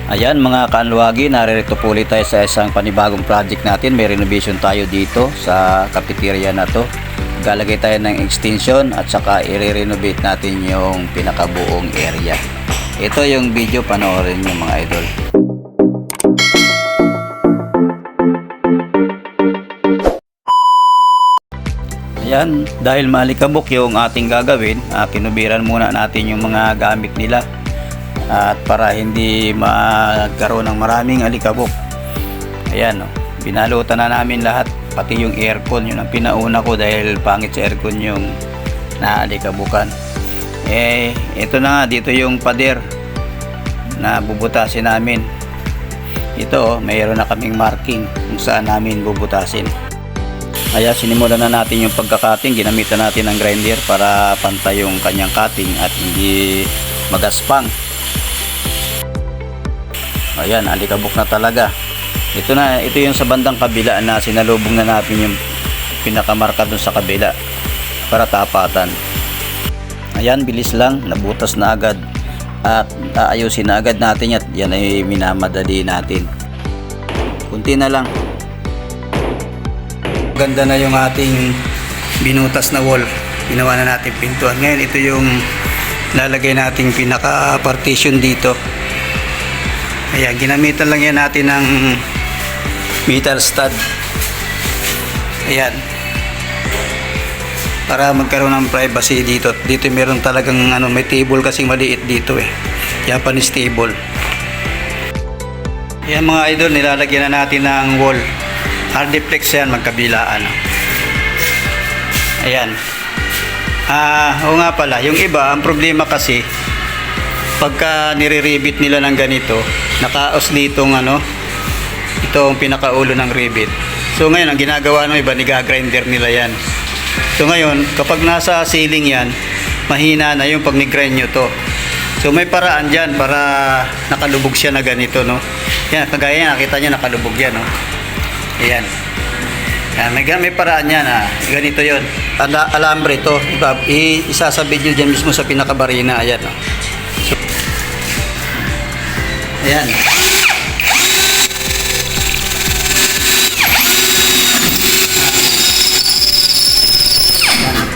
Ayan mga kaanluwagi, naririto po ulit tayo sa isang panibagong project natin. May renovation tayo dito sa cafeteria na to. Galagay tayo ng extension at saka i-renovate natin yung pinakabuong area. Ito yung video, panoorin nyo mga idol. Ayan, dahil malikabok yung ating gagawin, kinubiran muna natin yung mga gamit nila. At para hindi magkaroon ng maraming alikabok, ayan, binalutan na namin lahat, pati yung aircon. Yun ang pinauna ko dahil pangit sa aircon yung naalikabukan. Ito na nga, dito yung pader na bubutasin namin. Ito, mayroon na kaming marking kung saan namin bubutasin. Kaya sinimulan na natin yung pagkakating. Ginamitan natin ng grinder para pantay yung kanyang cutting at hindi magaspang. Ayan, alikabok na talaga. Ito yung sa bandang kabila na sinalubong na natin yung pinakamarka dun sa kabila para tapatan. Ayan, bilis lang, nabutas na agad at aayusin na agad natin yan ay minamadali natin. Kunti na lang. Ganda na yung ating binutas na wall. Ginawa na natin pintuan. Ngayon, ito yung lalagay nating pinaka partition dito. Ayan, ginamitan lang yan natin ng metal stud. Ayan, para magkaroon ng privacy dito. Dito meron talagang may table kasing maliit dito Japanese table. Ayan mga idol, nilalagyan na natin ng wall. Hardiplex yan, magkabilaan. Ayan. Oo nga pala, yung iba, ang problema kasi pagka nire-ribbit nila ng ganito, nakaos ditong itong pinakaulo ng ribbit. So ngayon, ang ginagawa ng iba, niga-grinder nila yan. So ngayon, kapag nasa ceiling yan, mahina na yung pag ni-grind nyo to. So may paraan dyan para nakalubog siya na ganito, no? Yan, kagaya yan, nakita nyo nakalubog yan, no? Ayan. Yan, may paraan yan, ganito yon. Alambre to, isasabit nyo dyan mismo sa pinakabarina. Ayan, no? So, ayan.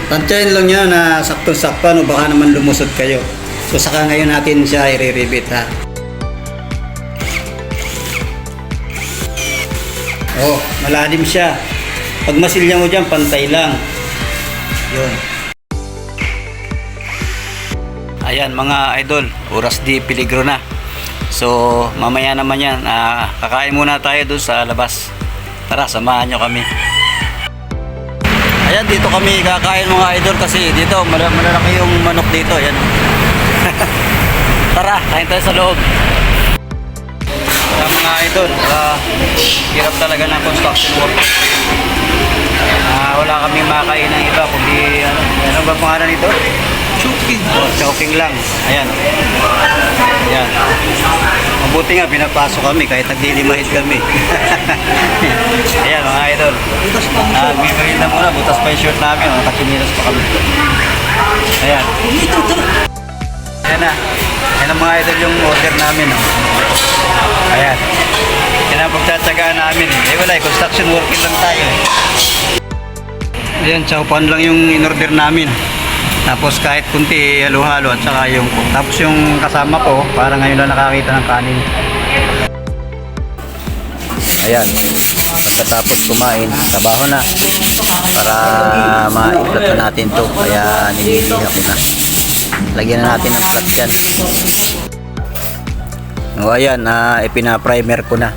Tansyahin lang niya na sakto-sakto, baka naman lumusot kayo. So saka ngayon natin siya i-ribbit, ha. Oh, malalim siya. Pag masilya mo dyan, pantay lang. Yun. Ayan mga idol, oras di peligro na. So mamaya naman yan, kakain muna tayo doon sa labas. Tara, samahan nyo kami. Ayan, dito kami kakain mga idol kasi dito malalaki yung manok dito. Ayan. Tara, kain tayo sa loob. Kaya mga idol, hirap talaga ng construction work. Wala kami makain ng iba kundi ano ba pangalan nito? Choking. Choking lang. Ayan. Ayan. Mabuti nga pinapasok kami kahit naglilimahid kami. Ayan mga idol. Bibigyan na muna, butas pa yung shirt namin. Nakakinilas pa kami. Ayan. Ayan na. Ayan ang mga idol yung order namin. Ayan. Yan ang pagtsatsagaan namin. Wala, construction working lang tayo. Ayan, chowpan lang yung in-order namin. Tapos kahit kunti halo-halo at saka yung cook. Tapos yung kasama ko, para ngayon lang nakakita ng kanin. Ayan, pagkatapos kumain, trabaho na. Para ma-i-flat na natin to. Kaya nililihan ko na. Lagyan na natin ng flat dyan. O ayan, ipina-primer ko na.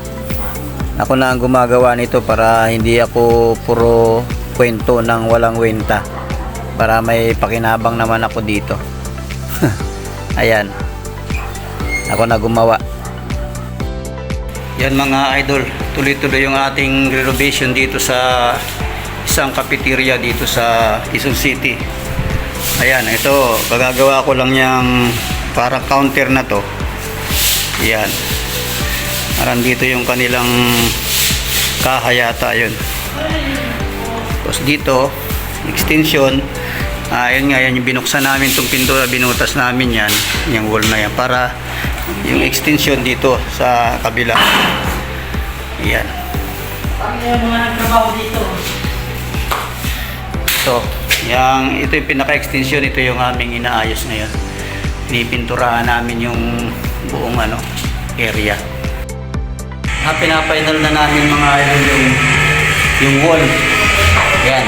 Ako na ang gumagawa nito para hindi ako puro kwento ng walang wenta. Para may pakinabang naman ako dito. Ayan, ako na gumawa. Yan mga idol, tuloy-tuloy yung ating renovation dito sa isang cafeteria dito sa Quezon City. Ayan, ito gagagawa ko lang yung parang counter na to. Ayan, parang dito yung kanilang kahayata yun. Tapos dito extension, yun nga, yan yung binuksan namin itong pintura, binutas namin yan, yung wall na yan para yung extension dito sa kabila. Ayan. Paano yung mga nagtrabaho dito? So, ito yung pinaka-extension, ito yung aming inaayos ngayon. Pinipinturahan namin yung buong area. Pinapainal na namin mga idol yung wall. Yan.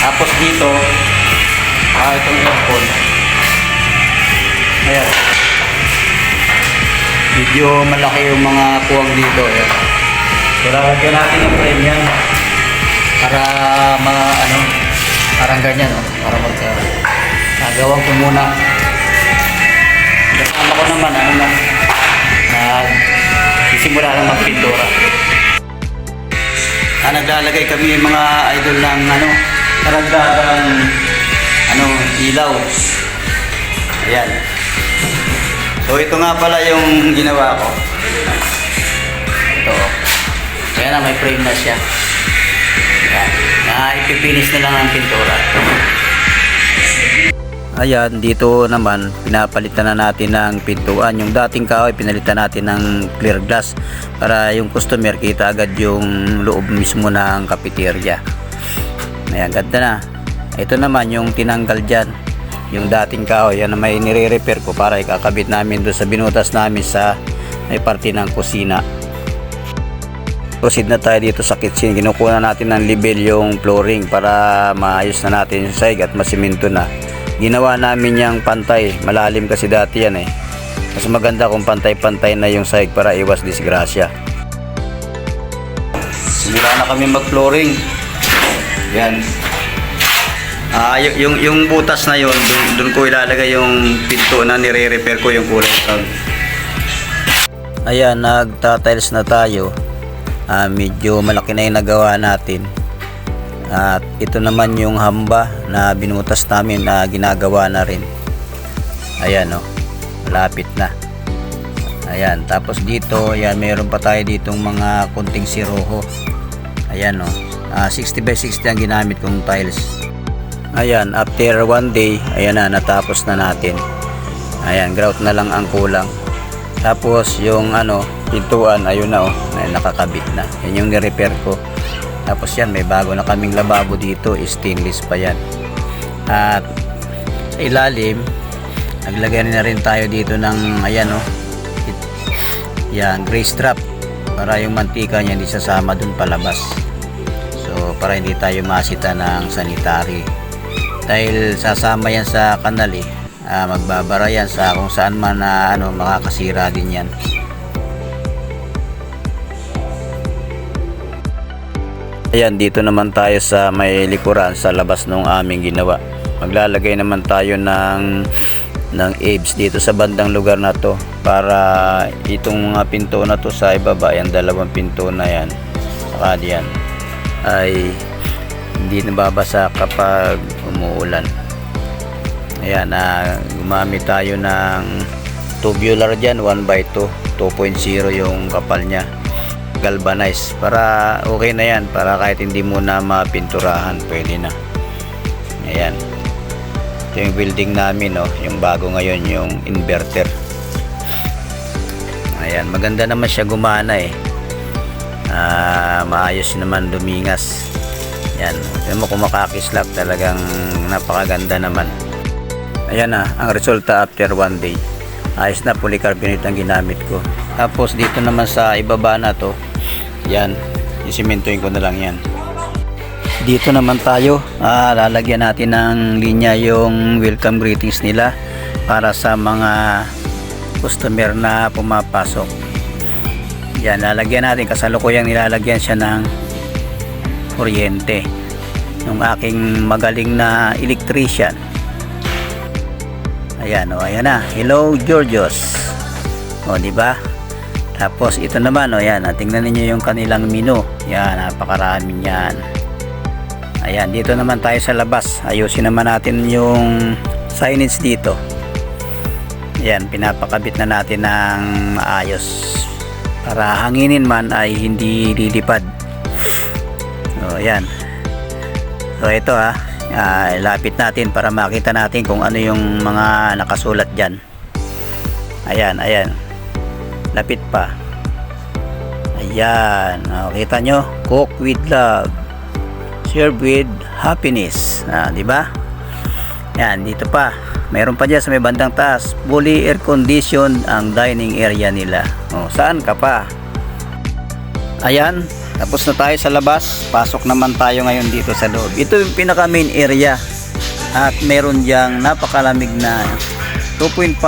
Tapos dito, itong aircon. Ayan. Medyo malaki yung mga kuwang dito. Ayan. So, lalagyan natin yung frame yan. Para parang ganyan, para nagawan ko muna. Kasama ko naman, sisimula lang magpintura. Naglalagay kami mga idol ng karagdagang ilaw. Ayan. So ito nga pala yung ginawa ko. Ito. Ayan na, may frame na siya. Ipipinis na lang ang pintura. Ayan, dito naman pinapalitan na natin ng pintuan. Yung dating kahoy pinalitan natin ng clear glass para yung customer kita agad yung loob mismo ng cafeteria. Ayan, ganda na. Ito naman yung tinanggal dyan, yung dating kahoy, yan na may nire-repair ko para ikakabit namin doon sa binutas namin sa may parte ng kusina. Proceed na tayo dito sa kitchen. Kinukuha natin ng level yung flooring para maayos na natin yung sahig at masiminto na. Ginawa namin yung pantay, malalim kasi dati yan mas maganda kung pantay-pantay na yung sahig para iwas disgrasya. Simula na kami mag-flooring. Yan. Yung butas na yun, dun ko ilalagay yung pinto na nire-repair ko, yung kulay brown. Ayan, nagta-tiles na tayo. Medyo malaki na yung nagawa natin. At ito naman yung hamba na binutas namin na ginagawa na rin. Ayan malapit na. Ayan, tapos dito, ayan, mayroon pa tayo ditong mga kunting siroho. Ayan 60 by 60 ang ginamit kong tiles. Ayan, after 1 day, ayan na, natapos na natin. Ayan, grout na lang ang kulang. Tapos yung pintuan, ayun na nakakabit na. Yan yung ni-repair ko. Tapos yan, may bago na kaming lababo dito, stainless pa yan. At sa ilalim, naglagay na rin tayo dito ng yan, gray strap para yung mantika niya hindi sasama dun palabas. So para hindi tayo masita ng sanitary. Dahil sasama yan sa kanal magbabara yan sa kung saan man na makakasira din yan. Ayan, dito naman tayo sa may likuran sa labas ng aming ginawa. Maglalagay naman tayo ng eaves dito sa bandang lugar na to para itong mga pinto na to sa ibaba, yung dalawang pinto na yan saka diyan ay hindi nababasa kapag umuulan. Ayan, gumamit tayo ng tubular dyan, 1x2 2.0 yung kapal nya, galvanized, para okay na yan, para kahit hindi mo na mapinturahan pwede na. Ayan, ito yung building namin yung bago ngayon, yung inverter. Ayan, maganda naman siya gumana maayos naman lumingas. Yan, tignan mo kung makakislap, talagang napakaganda naman. Ayan ang resulta after 1 day. Ayos na, polycarbonate ang ginamit ko. Tapos dito naman sa ibaba na to, yan, isimentoin ko na lang yan. Dito naman tayo, lalagyan natin ng linya yung welcome greetings nila para sa mga customer na pumapasok. Yan, lalagyan natin, kasalukuyang nilalagyan siya ng kuryente ng aking magaling na electrician. Ayan ayan na. Hello Georgios. Di ba? Tapos ito naman ayan, tingnan niyo yung kanilang menu. Yan, napakarami niyan. Ayan, dito naman tayo sa labas. Ayusin naman natin yung signage dito. Ayan, pinapakabit na natin ng maayos para hanginin man ay hindi lilipad. Ayan. So ito lapit natin para makita natin kung ano yung mga nakasulat dyan. Ayan, ayan. Lapit pa. Ayan. Kita nyo? Cook with love. Serve with happiness. Di ba? Ayan, dito pa. Mayroon pa dyan sa may bandang taas. Fully air conditioned ang dining area nila. Saan ka pa? Ayan. Tapos na tayo sa labas. Pasok naman tayo ngayon dito sa loob. Ito yung pinaka main area. At meron diyang napakalamig na 2.5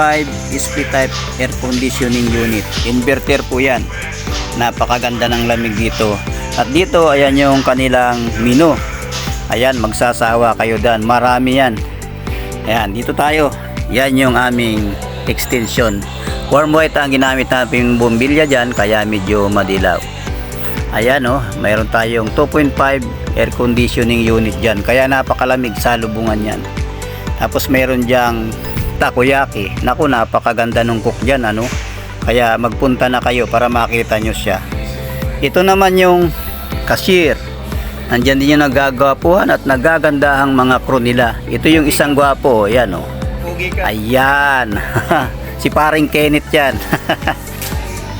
split type air conditioning unit. Inverter po yan. Napakaganda ng lamig dito. At dito, ayan yung kanilang menu. Ayan, magsasawa kayo dyan. Marami yan. Ayan, dito tayo. Yan yung aming extension. Warm white ang ginamit natin bumbilya dyan, kaya medyo madilaw. Ayan mayroon tayong 2.5 air conditioning unit dyan. Kaya napakalamig sa lubungan yan. Tapos meron dyang takoyaki. Naku, napakaganda nung cook dyan, Kaya magpunta na kayo para makita nyo siya. Ito naman yung cashier. Nandyan din yung nagagapuhan at nagagandahang mga crew nila. Ito yung isang gwapo. Ayan Ayan. Si paring Kenneth yan.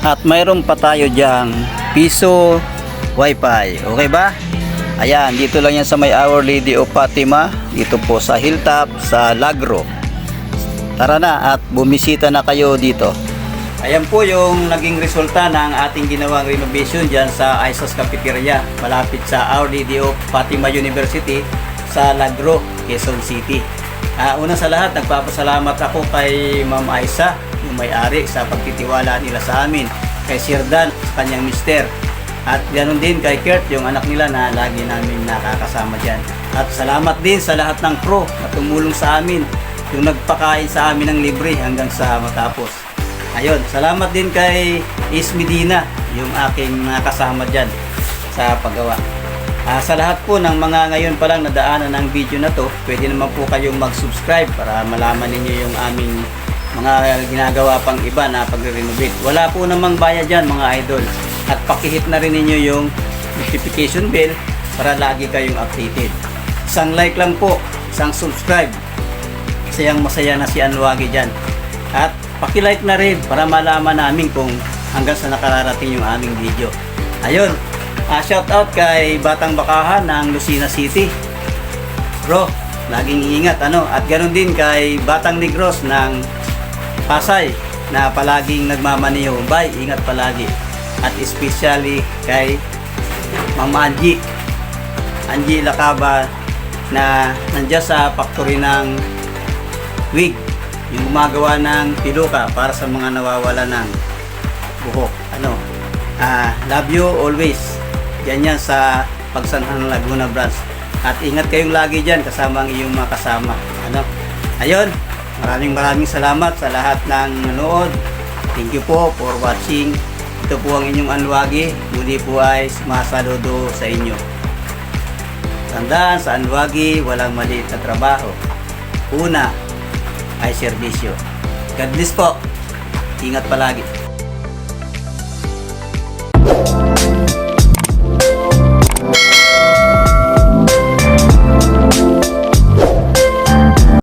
At mayroon pa tayo dyang piso wifi. Okay ba? Ayan, dito lang yan sa may Our Lady of Fatima. Dito po sa Hilltop, sa Lagro. Tara na at bumisita na kayo dito. Ayan po yung naging resulta ng ating ginawang renovation dyan sa Aisas Cafeteria, malapit sa Our Lady of Fatima University sa Lagro, Quezon City. Una sa lahat, nagpapasalamat ako kay Ma'am Aisa, yung may-ari, sa pagtitiwala nila sa amin, kay Sir Dan, kanyang mister, at ganoon din kay Kurt, yung anak nila na lagi namin nakakasama dyan. At salamat din sa lahat ng crew na tumulong sa amin, yung nagpakain sa amin ng libre hanggang sa matapos. Ayun, salamat din kay Is Medina, yung aking kasama dyan sa paggawa. Sa lahat po ng mga ngayon pa lang nadaanan ng video na to, pwede naman po kayong mag-subscribe para malaman ninyo yung aming mga ginagawa pang iba na pagre-renovate. Wala po namang bayad dyan mga idol. At pakihit na rin ninyo yung notification bell para lagi kayong updated. Isang like lang po, isang subscribe. Masayang masaya na si Anwagi dyan. At paki-like na rin para malaman namin kung hanggang sa nakararating yung aming video. Ayun, shout out kay Batang Bakahan ng Lucena City. Bro, laging ingat At ganoon din kay Batang Negros ng Pasay na palaging nagmamaniho. Bye, ingat palagi. At especially kay Ma'am Angie Lacaba na nandiyan sa factory ng wig, yung gumagawa ng piluka para sa mga nawawala ng buhok. Love you always. Yan sa Pagsanhan ng Laguna Branch. At ingat kayong lagi dyan kasama ang iyong mga kasama. Ayun, maraming salamat sa lahat ng nanood. Thank you po for watching. Ito po ang inyong Anwagi. Muli po ay sumasaludo sa inyo. Tandaan, sa Anwagi, walang maliit na trabaho. Una ay serbisyo. God bless po. Ingat palagi.